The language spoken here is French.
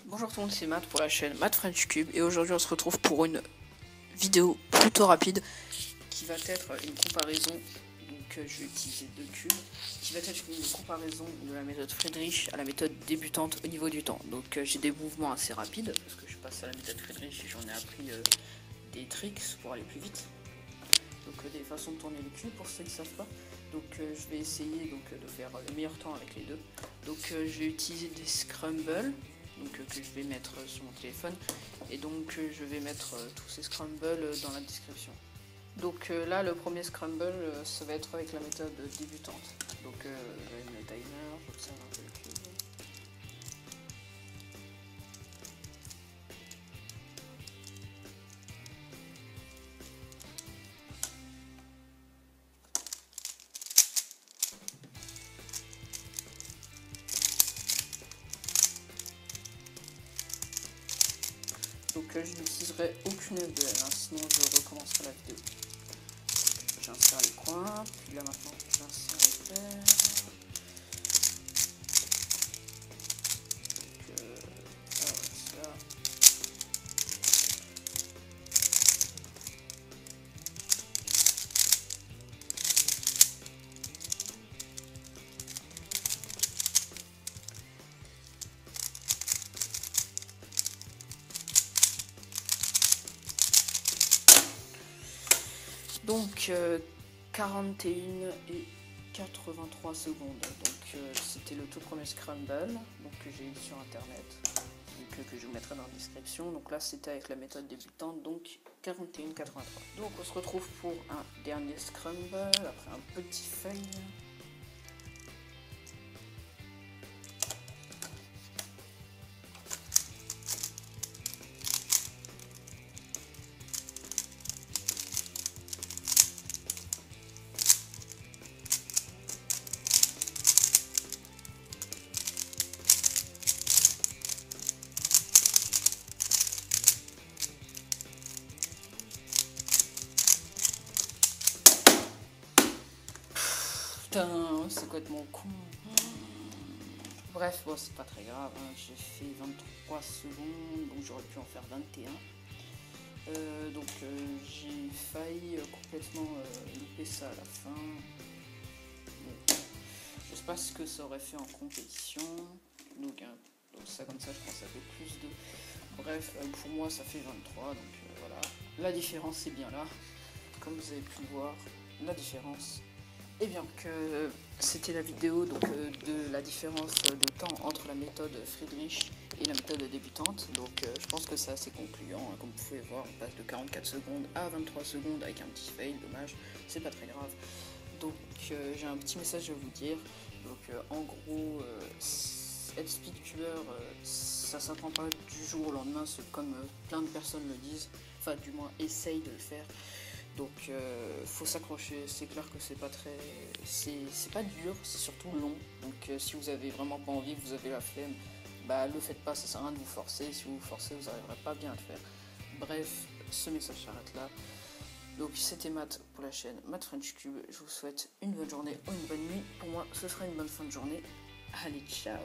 Bonjour tout le monde, c'est Matt pour la chaîne Matt French Cube et aujourd'hui on se retrouve pour une vidéo plutôt rapide qui va être une comparaison, donc je vais utiliser deux cubes, qui va être une comparaison de la méthode Friedrich à la méthode débutante au niveau du temps. Donc j'ai des mouvements assez rapides parce que je passe à la méthode Friedrich et j'en ai appris des tricks pour aller plus vite. Donc des façons de tourner les cubes pour ceux qui ne savent pas. Donc je vais essayer de faire le meilleur temps avec les deux. Donc je vais utiliser des scrambles. Que je vais mettre sur mon téléphone et donc je vais mettre tous ces scrambles dans la description. Donc là le premier scramble ça va être avec la méthode débutante. Donc je vais mettre le timer, j'observe un peu le cube. Donc je n'utiliserai aucune EBL, sinon je recommencerai la vidéo. J'insère les coins, puis là maintenant j'insère les paires. Ça. Donc 41 et 83 secondes. Donc c'était le tout premier scramble que j'ai eu sur internet, que je vous mettrai dans la description. Donc là c'était avec la méthode débutante, donc 41-83. Donc on se retrouve pour un dernier scramble après un petit fail. Putain, c'est complètement con. Bref, bon, c'est pas très grave, hein. J'ai fait 23 secondes, donc j'aurais pu en faire 21. J'ai failli complètement louper ça à la fin. Bon, je sais pas ce que ça aurait fait en compétition. Donc ça comme ça, je pense que ça fait plus de... Bref, pour moi ça fait 23, donc voilà. La différence est bien là. Comme vous avez pu le voir, la différence... Et bien que c'était la vidéo de la différence de temps entre la méthode Friedrich et la méthode débutante. Donc je pense que c'est assez concluant. Hein. Comme vous pouvez voir, on passe de 44 secondes à 23 secondes avec un petit fail, dommage, c'est pas très grave. Donc j'ai un petit message à vous dire. Donc en gros, être speedcuber, ça s'apprend pas du jour au lendemain, c'est comme plein de personnes le disent, enfin du moins essayent de le faire. Donc faut s'accrocher, c'est clair que c'est pas très... C'est pas dur, c'est surtout long. Donc si vous avez vraiment pas envie, que vous avez la flemme, bah le faites pas, ça sert à rien de vous forcer. Si vous vous forcez, vous n'arriverez pas bien à le faire. Bref, ce message s'arrête là. Donc c'était Matt pour la chaîne Matt French Cube. Je vous souhaite une bonne journée ou une bonne nuit. Pour moi, ce sera une bonne fin de journée. Allez, ciao!